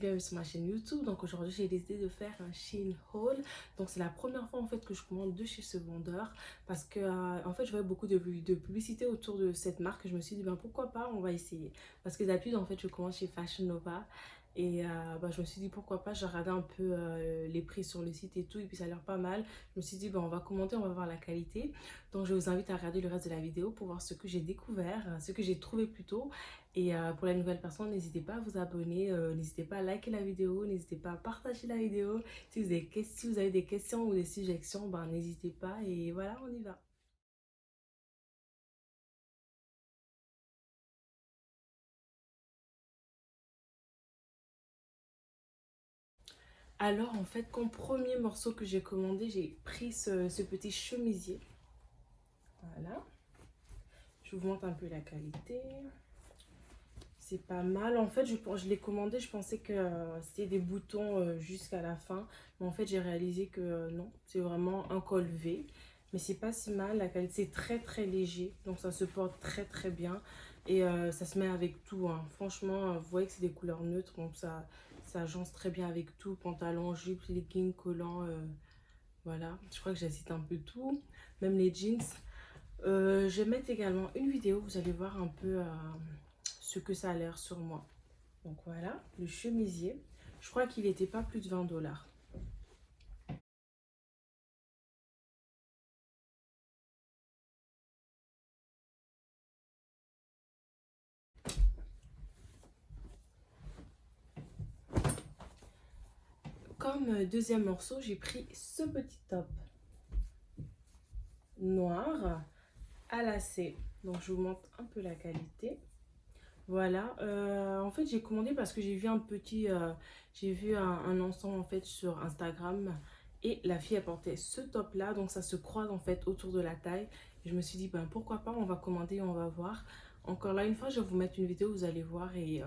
bienvenue sur ma chaîne YouTube. Donc aujourd'hui j'ai décidé de faire un Shein haul. Donc c'est la première fois en fait que je commande de chez ce vendeur parce que en fait je voyais beaucoup de publicité autour de cette marque. Je me suis dit ben pourquoi pas, on va essayer. Parce que d'habitude en fait je commande chez Fashion Nova et je me suis dit pourquoi pas. J'ai regardé un peu les prix sur le site et tout et puis ça a l'air pas mal. Je me suis dit ben on va commenter, on va voir la qualité. Donc je vous invite à regarder le reste de la vidéo pour voir ce que j'ai découvert, ce que j'ai trouvé plutôt. Et pour les nouvelles personnes, n'hésitez pas à vous abonner, n'hésitez pas à liker la vidéo, n'hésitez pas à partager la vidéo. Si vous avez des questions ou des suggestions, ben, n'hésitez pas et voilà, on y va. Alors en fait, comme premier morceau que j'ai commandé, j'ai pris ce petit chemisier. Voilà, je vous montre un peu la qualité. C'est pas mal. En fait, je l'ai commandé, je pensais que c'était des boutons jusqu'à la fin. Mais en fait, j'ai réalisé que non, c'est vraiment un col V. Mais c'est pas si mal. La qualité, c'est très très léger. Donc ça se porte très très bien. Et ça se met avec tout, hein. Franchement, vous voyez que c'est des couleurs neutres. Donc ça agence très bien avec tout. Pantalon, jupe, legging, collant. Voilà. Je crois que j'hésite un peu tout. Même les jeans. Je vais mettre également une vidéo. Vous allez voir un peu ce que ça a l'air sur moi. Donc voilà, le chemisier. Je crois qu'il n'était pas plus de 20 $. Comme deuxième morceau, j'ai pris ce petit top noir à lacets. Donc je vous montre un peu la qualité. Voilà, en fait j'ai commandé parce que j'ai vu j'ai vu un ensemble en fait sur Instagram et la fille elle portait ce top là, donc ça se croise en fait autour de la taille. Et je me suis dit ben pourquoi pas, on va commander, on va voir. Encore là une fois je vais vous mettre une vidéo, vous allez voir et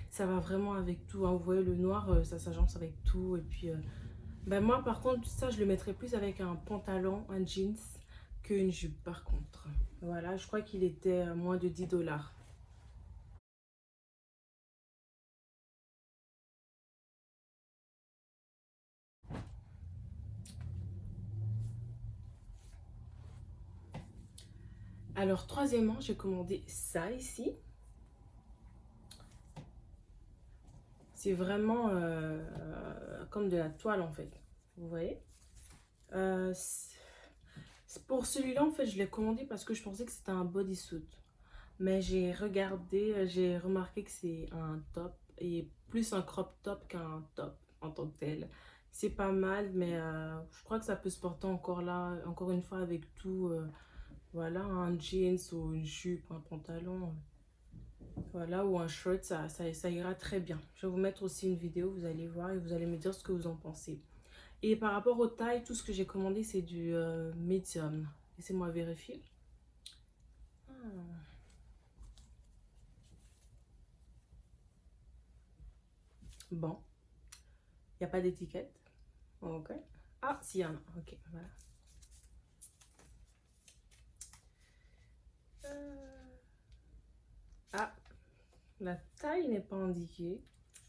ça va vraiment avec tout, hein. Vous voyez le noir, ça s'agence avec tout et puis ben moi par contre ça je le mettrais plus avec un pantalon, un jeans qu'une jupe par contre. Voilà, je crois qu'il était moins de 10 $. Alors, troisièmement, j'ai commandé ça ici. C'est vraiment comme de la toile en fait. Vous voyez, euh, pour celui-là, en fait, je l'ai commandé parce que je pensais que c'était un bodysuit. Mais j'ai regardé, j'ai remarqué que c'est un top et plus un crop top qu'un top en tant que tel. C'est pas mal, mais je crois que ça peut se porter encore là, encore une fois avec tout. Voilà, un jeans ou une jupe, un pantalon. Voilà, ou un short, ça ira très bien. Je vais vous mettre aussi une vidéo, vous allez voir et vous allez me dire ce que vous en pensez. Et par rapport aux tailles, tout ce que j'ai commandé, c'est du medium. Laissez-moi vérifier. Ah. Bon, il n'y a pas d'étiquette. Ok. Ah, si, y en a. Ok, voilà. Euh, Ah, la taille n'est pas indiquée.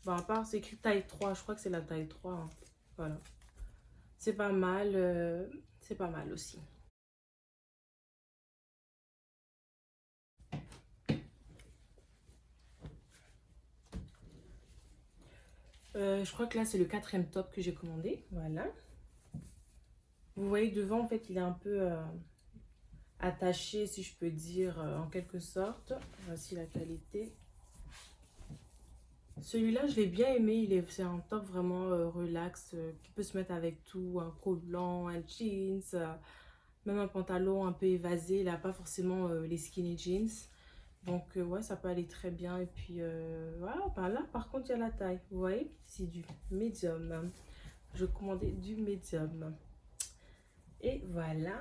Bon, à part, c'est écrit taille 3. Je crois que c'est la taille 3, hein. Voilà. C'est pas mal aussi. Je crois que là, c'est le quatrième top que j'ai commandé. Voilà. Vous voyez devant, en fait, il est un peu attaché, si je peux dire, en quelque sorte. Voici la qualité. Celui-là, je l'ai bien aimé. C'est un top vraiment relax, qui peut se mettre avec tout. Un collant, un jeans, même un pantalon un peu évasé. Il n'a pas forcément les skinny jeans. Donc, ouais, ça peut aller très bien. Et puis, voilà. Ben là, par contre, il y a la taille. Vous voyez, c'est du medium. Je commandais du medium. Et voilà.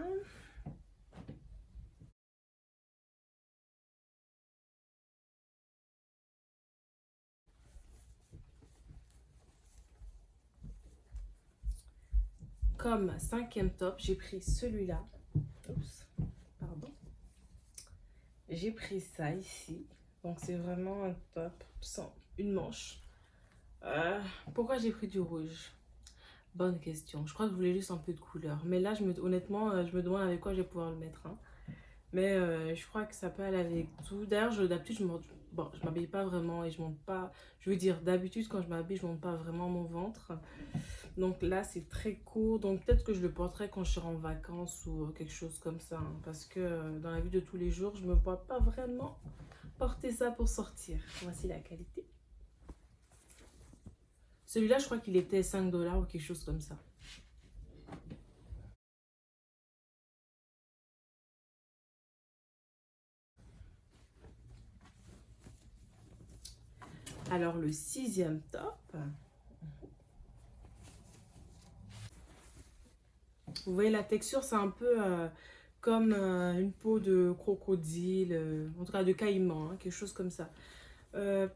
Comme cinquième top, j'ai pris celui-là. Oups, pardon. J'ai pris ça ici. Donc c'est vraiment un top sans une manche. Euh, Pourquoi j'ai pris du rouge? Bonne question. Je crois que je voulais juste un peu de couleur. Mais là, honnêtement, je me demande avec quoi je vais pouvoir le mettre, hein. Mais je crois que ça peut aller avec tout. D'ailleurs, d'habitude, bon, je m'habille pas vraiment et je monte pas. Je veux dire, d'habitude, quand je m'habille, je monte pas vraiment mon ventre. Donc là, c'est très court. Donc peut-être que je le porterai quand je serai en vacances ou quelque chose comme ça, hein. Parce que dans la vie de tous les jours, je me vois pas vraiment porter ça pour sortir. Voici la qualité. Celui-là, je crois qu'il était 5 $ ou quelque chose comme ça. Alors, le sixième top. Vous voyez, la texture, c'est un peu comme une peau de crocodile, en tout cas de caïman, hein, quelque chose comme ça. Euh,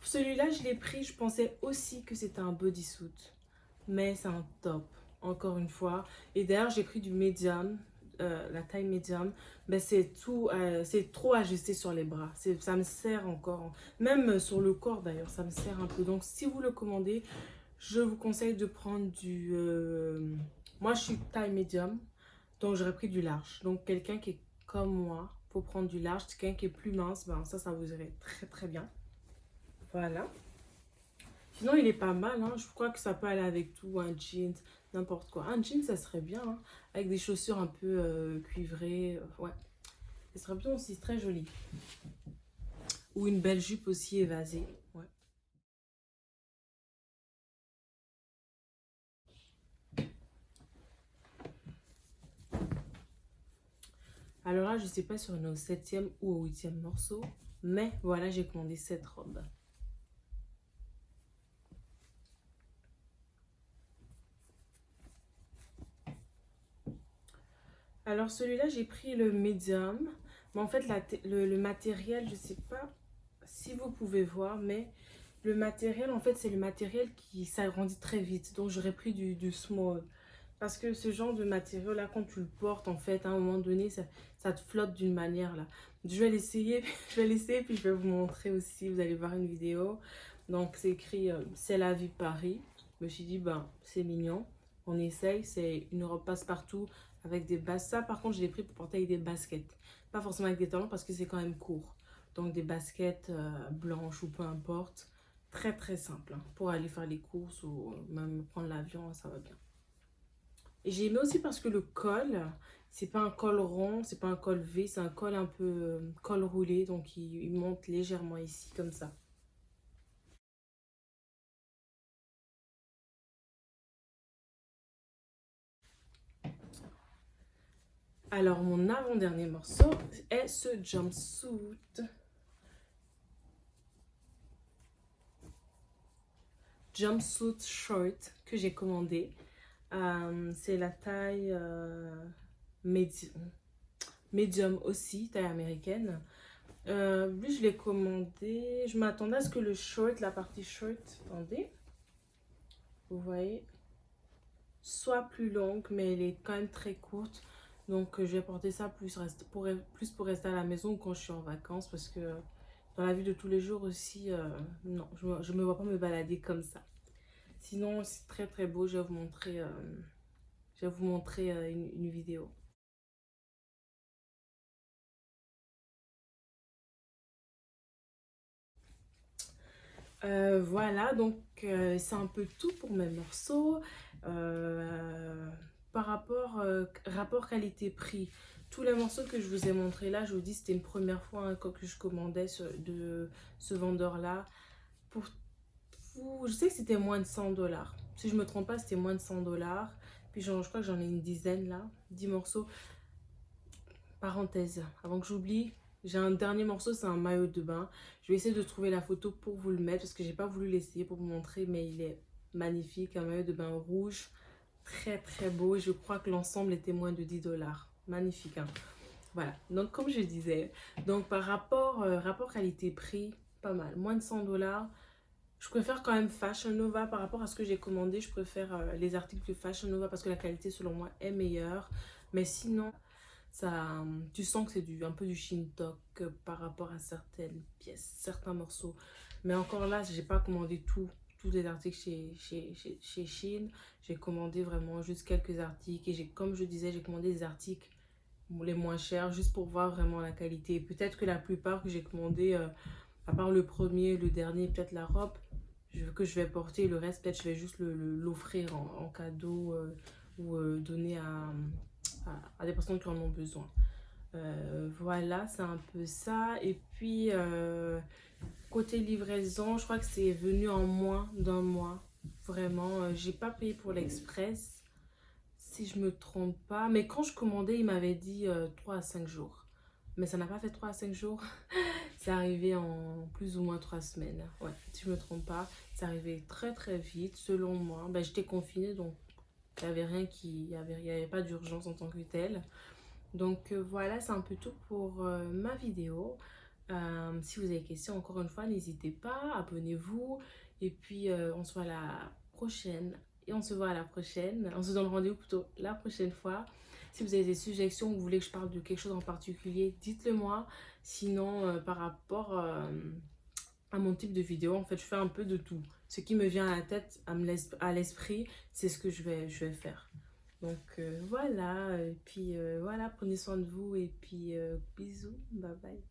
Celui-là, je l'ai pris, je pensais aussi que c'était un bodysuit, mais c'est un top, encore une fois. Et d'ailleurs, j'ai pris du médium, la taille médium, mais c'est trop ajusté sur les bras. Ça me sert encore, même sur le corps d'ailleurs, ça me sert un peu. Donc, si vous le commandez, je vous conseille de prendre moi, je suis taille médium, donc j'aurais pris du large. Donc, quelqu'un qui est comme moi, faut prendre du large. Quelqu'un qui est plus mince, ben ça vous irait très très bien. Voilà. Sinon, il est pas mal, hein. Je crois que ça peut aller avec tout, un jeans, n'importe quoi. Un jean, ça serait bien, hein, avec des chaussures un peu cuivrées. Ouais, ça serait bien aussi, très joli. Ou une belle jupe aussi évasée. Ouais. Alors là, je sais pas si on est au septième ou au huitième morceau, mais voilà, j'ai commandé cette robe. Alors celui-là, j'ai pris le médium. Mais en fait, le matériel, je sais pas si vous pouvez voir, mais le matériel, en fait, c'est le matériel qui s'agrandit très vite. Donc, j'aurais pris du small. Parce que ce genre de matériau-là, quand tu le portes, en fait, à un moment donné, ça te flotte d'une manière, là. Je vais l'essayer, je vais l'essayer, puis je vais vous montrer aussi. Vous allez voir une vidéo. Donc, c'est écrit C'est la vie Paris. Je me suis dit, ben, c'est mignon. On essaye. C'est une robe passe-partout avec des baskets. Ça, par contre, je l'ai pris pour porter avec des baskets. Pas forcément avec des talons parce que c'est quand même court. Donc, des baskets blanches ou peu importe. Très, très simple, hein, pour aller faire les courses ou même prendre l'avion, ça va bien. Et j'ai aimé aussi parce que le col, c'est pas un col rond, c'est pas un col V, c'est un col un peu col roulé, donc il monte légèrement ici, comme ça. Alors, mon avant-dernier morceau est ce jumpsuit. Jumpsuit short que j'ai commandé. C'est la taille medium aussi, taille américaine. Lui, je l'ai commandé. Je m'attendais à ce que le short, la partie short, attendez, vous voyez, soit plus longue, mais elle est quand même très courte. Donc, je vais porter ça plus pour rester à la maison ou quand je suis en vacances parce que dans la vie de tous les jours aussi, non, je me vois pas me balader comme ça. Sinon, c'est très très beau. Je vais vous montrer une vidéo. Voilà, donc c'est un peu tout pour mes morceaux. Euh, Par rapport qualité-prix, tous les morceaux que je vous ai montrés là, je vous dis, c'était une première fois, hein, que je commandais de ce vendeur-là. Pour je sais que c'était moins de 100 $. Si je me trompe pas, c'était moins de 100 $. Puis je crois que j'en ai une dizaine là, 10 morceaux. Parenthèse, avant que j'oublie, j'ai un dernier morceau, c'est un maillot de bain. Je vais essayer de trouver la photo pour vous le mettre parce que j'ai pas voulu l'essayer pour vous montrer, mais il est magnifique. Un maillot de bain rouge, très très beau. Je crois que l'ensemble était moins de 10 $. Magnifique, hein. Voilà, donc comme je disais, donc par rapport qualité-prix, pas mal, moins de 100 $. Je préfère quand même Fashion Nova par rapport à ce que j'ai commandé. Je préfère les articles de Fashion Nova parce que la qualité, selon moi, est meilleure. Mais sinon, ça, tu sens que c'est un peu du Shintok par rapport à certaines pièces, certains morceaux. Mais encore là, j'ai pas commandé tout tous les articles chez Shein. J'ai commandé vraiment juste quelques articles. Et comme je disais, j'ai commandé des articles les moins chers juste pour voir vraiment la qualité. Peut-être que la plupart que j'ai commandé, à part le premier, le dernier, peut-être la robe que je vais porter, le reste peut-être je vais juste l'offrir en cadeau ou donner à des personnes qui en ont besoin. Voilà, c'est un peu ça. Et puis, côté livraison, je crois que c'est venu en moins d'un mois. Vraiment, j'ai pas payé pour l'express, si je me trompe pas. Mais quand je commandais, il m'avait dit 3 à 5 jours. Mais ça n'a pas fait 3 à 5 jours. C'est arrivé en plus ou moins 3 semaines. Ouais, si je me trompe pas. C'est arrivé très très vite, selon moi. Ben, j'étais confinée, donc il n'y avait rien il y avait pas d'urgence en tant que telle. Donc voilà, c'est un peu tout pour ma vidéo. Si vous avez des questions, encore une fois, n'hésitez pas, abonnez-vous. Et puis, on se voit la prochaine. Et on se voit à la prochaine. On se donne rendez-vous plutôt la prochaine fois. Si vous avez des suggestions, vous voulez que je parle de quelque chose en particulier, dites-le moi. Sinon, par rapport à mon type de vidéo, en fait, je fais un peu de tout. Ce qui me vient à la tête, à l'esprit, c'est ce que je vais faire. Donc voilà, et puis voilà, prenez soin de vous et puis bisous, bye bye.